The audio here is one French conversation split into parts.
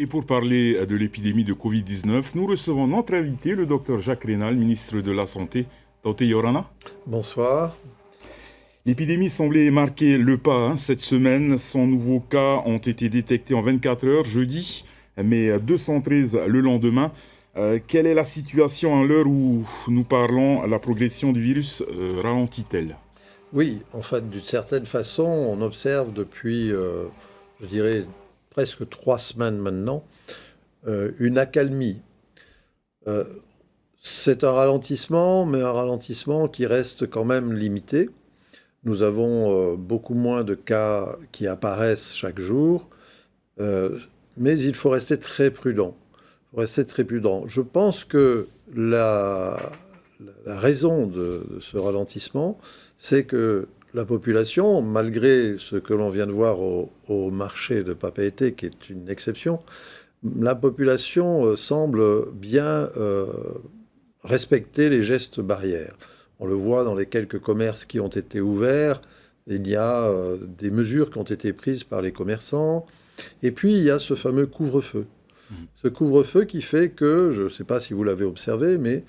Et pour parler de l'épidémie de Covid-19, nous recevons notre invité, le docteur Jacques Raynal, ministre de la Santé. Tante Yorana. Bonsoir. L'épidémie semblait marquer le pas cette semaine. 100 nouveaux cas ont été détectés en 24 heures jeudi, mais 213 le lendemain. Quelle est la situation à l'heure où nous parlons? La progression du virus ralentit-elle? Oui, en fait, d'une certaine façon, on observe depuis, je dirais, presque 3 semaines maintenant, une accalmie. Euh, c'est un ralentissement, mais un ralentissement qui reste quand même limité. Nous avons beaucoup moins de cas qui apparaissent chaque jour, euh, mais il faut rester très prudent. Il faut rester très prudent. Je pense que la raison de ce ralentissement, c'est que la population, malgré ce que l'on vient de voir au marché de Papeete, qui est une exception, la population semble bien respecter les gestes barrières. On le voit dans les quelques commerces qui ont été ouverts. Il y a des mesures qui ont été prises par les commerçants. Et puis, il y a ce fameux couvre-feu. Ce couvre-feu qui fait que, je ne sais pas si vous l'avez observé, mais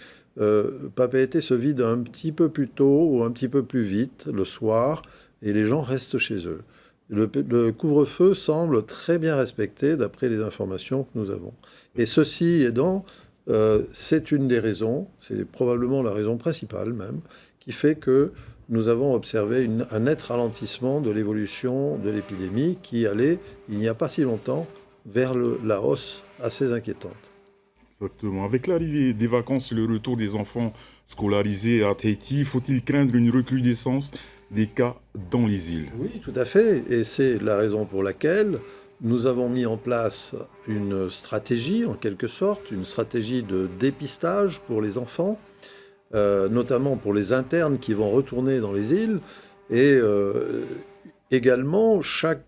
Papeete se vide un petit peu plus tôt ou un petit peu plus vite le soir, et les gens restent chez eux. Le couvre-feu semble très bien respecté d'après les informations que nous avons. Et ceci aidant, c'est une des raisons, c'est probablement la raison principale même, qui fait que nous avons observé un net ralentissement de l'évolution de l'épidémie qui allait, il n'y a pas si longtemps, vers la hausse assez inquiétante. Exactement. Avec l'arrivée des vacances et le retour des enfants scolarisés à Tahiti, faut-il craindre une recrudescence des cas dans les îles? Oui, tout à fait. Et c'est la raison pour laquelle nous avons mis en place une stratégie, en quelque sorte, une stratégie de dépistage pour les enfants, notamment pour les internes qui vont retourner dans les îles. Et également,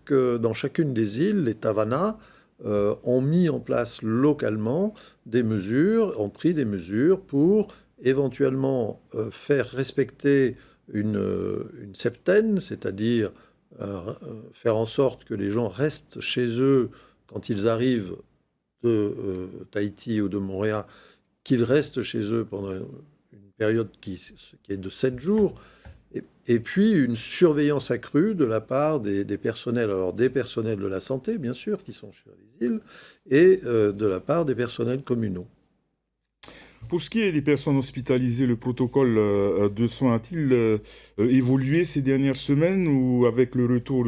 dans chacune des îles, les Tavanas ont mis en place localement des mesures, ont pris des mesures pour éventuellement faire respecter une septaine, c'est-à-dire faire en sorte que les gens restent chez eux quand ils arrivent de Tahiti ou de Montréal, qu'ils restent chez eux pendant une période qui est de 7 jours, et puis une surveillance accrue de la part des personnels, alors des personnels de la santé, bien sûr, qui sont sur les îles, et de la part des personnels communaux. Pour ce qui est des personnes hospitalisées, le protocole de soins a-t-il évolué ces dernières semaines ou avec le retour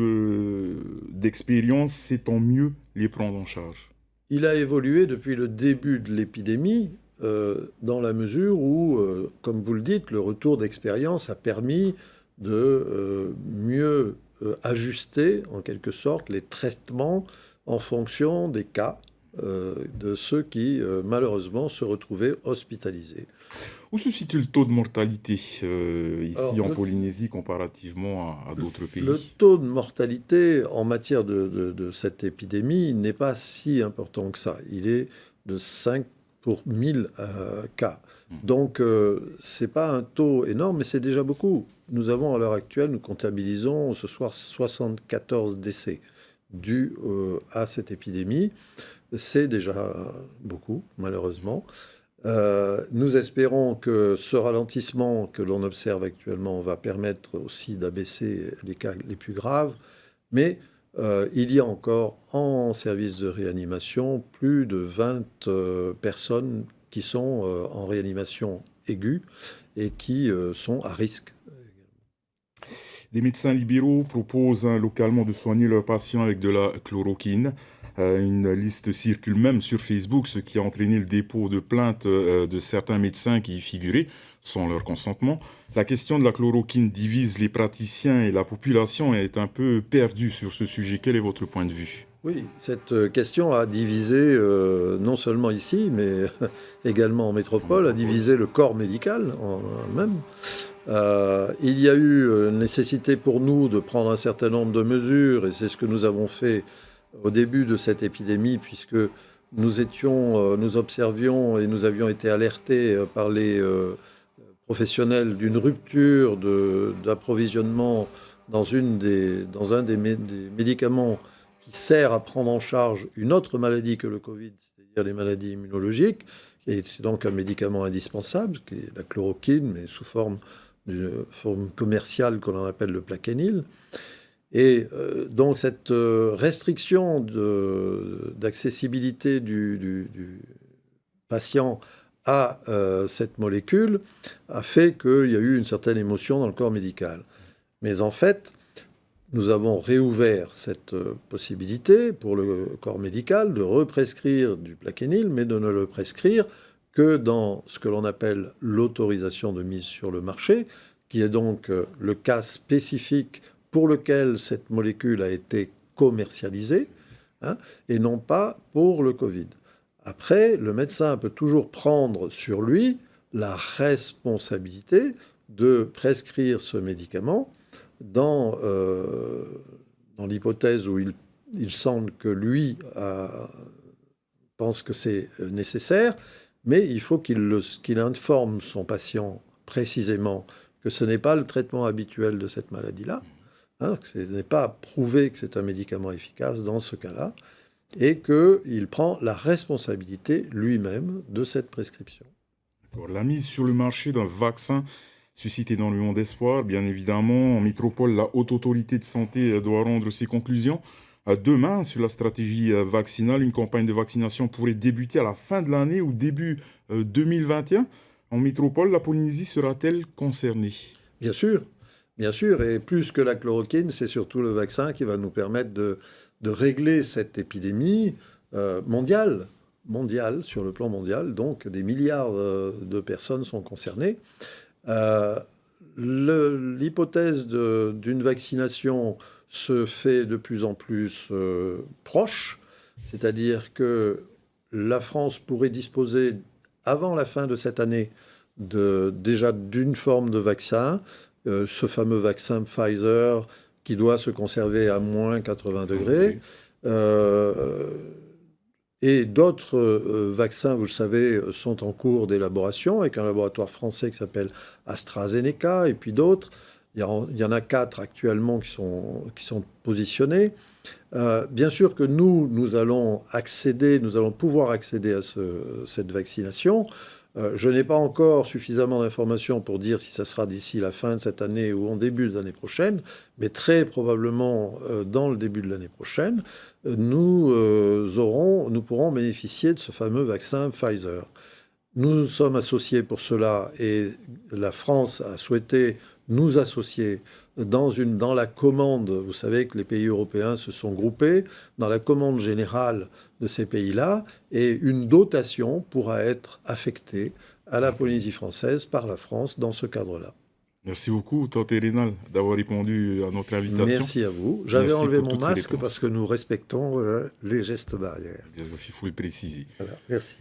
d'expérience, c'est-on mieux les prendre en charge? Il a évolué depuis le début de l'épidémie, dans la mesure où, comme vous le dites, le retour d'expérience a permis de mieux ajuster, en quelque sorte, les traitements en fonction des cas de ceux qui, malheureusement, se retrouvaient hospitalisés. Où se situe le taux de mortalité ici Alors, en Polynésie comparativement à d'autres le pays? taux de mortalité en matière de cette épidémie n'est pas si important que ça. Il est de 5 pour 1000 cas. Donc, c'est pas un taux énorme, mais c'est déjà beaucoup. Nous avons, à l'heure actuelle, nous comptabilisons ce soir 74 décès dus à cette épidémie. C'est déjà beaucoup, malheureusement. Nous espérons que ce ralentissement que l'on observe actuellement va permettre aussi d'abaisser les cas les plus graves, mais il y a encore en service de réanimation plus de 20 personnes qui sont en réanimation aiguë et qui sont à risque. Des médecins libéraux proposent localement de soigner leurs patients avec de la chloroquine. Une liste circule même sur Facebook, ce qui a entraîné le dépôt de plaintes de certains médecins qui y figuraient, sans leur consentement. La question de la chloroquine divise les praticiens et la population est un peu perdue sur ce sujet. Quel est votre point de vue? Oui, cette question a divisé, non seulement ici, mais également en En métropole, a métropole. divisé le corps médical même. Il y a eu nécessité pour nous de prendre un certain nombre de mesures, et c'est ce que nous avons fait au début de cette épidémie, puisque nous observions et nous avions été alertés par les professionnels d'une rupture d'approvisionnement dans un des médicaments qui sert à prendre en charge une autre maladie que le Covid, c'est-à-dire les maladies immunologiques, et c'est donc un médicament indispensable, qui est la chloroquine, mais sous forme commerciale qu'on appelle le Plaquenil. Et donc cette restriction d'accessibilité du patient à cette molécule a fait qu'il y a eu une certaine émotion dans le corps médical. Mais en fait, nous avons réouvert cette possibilité pour le corps médical de represcrire du Plaquenil, mais de ne le prescrire que dans ce que l'on appelle l'autorisation de mise sur le marché, qui est donc le cas spécifique pour lequel cette molécule a été commercialisée, hein, et non pas pour le Covid. Après, le médecin peut toujours prendre sur lui la responsabilité de prescrire ce médicament dans l'hypothèse où il semble que lui pense que c'est nécessaire, mais il faut qu'il informe son patient précisément que ce n'est pas le traitement habituel de cette maladie-là, hein, que ce n'est pas prouvé que c'est un médicament efficace dans ce cas-là, et qu'il prend la responsabilité lui-même de cette prescription. La mise sur le marché d'un vaccin suscite énormément d'espoir. Bien évidemment, en métropole, la Haute Autorité de Santé doit rendre ses conclusions. Demain, sur la stratégie vaccinale, une campagne de vaccination pourrait débuter à la fin de l'année ou début 2021. En métropole, la Polynésie sera-t-elle concernée? Bien sûr, et plus que la chloroquine, c'est surtout le vaccin qui va nous permettre de régler cette épidémie mondiale, sur le plan mondial. Donc, des milliards de personnes sont concernées. L'hypothèse d'une vaccination se fait de plus en plus proche, c'est-à-dire que la France pourrait disposer, avant la fin de cette année, déjà d'une forme de vaccin, ce fameux vaccin Pfizer qui doit se conserver à moins 80 degrés. Et d'autres vaccins, vous le savez, sont en cours d'élaboration avec un laboratoire français qui s'appelle AstraZeneca et puis d'autres. Il y en a 4 actuellement qui sont positionnés. Bien sûr que nous allons pouvoir accéder à cette vaccination. Je n'ai pas encore suffisamment d'informations pour dire si ça sera d'ici la fin de cette année ou en début de l'année prochaine, mais très probablement dans le début de l'année prochaine, nous pourrons bénéficier de ce fameux vaccin Pfizer. Nous sommes associés pour cela et la France a souhaité nous associer dans la commande. Vous savez que les pays européens se sont groupés dans la commande générale de ces pays-là et une dotation pourra être affectée à la Polynésie française par la France dans ce cadre-là. Merci beaucoup, Tante Rénal, d'avoir répondu à notre invitation. Merci à vous. J'avais enlevé mon masque parce que nous respectons les gestes barrières. Il faut le préciser. Voilà, merci.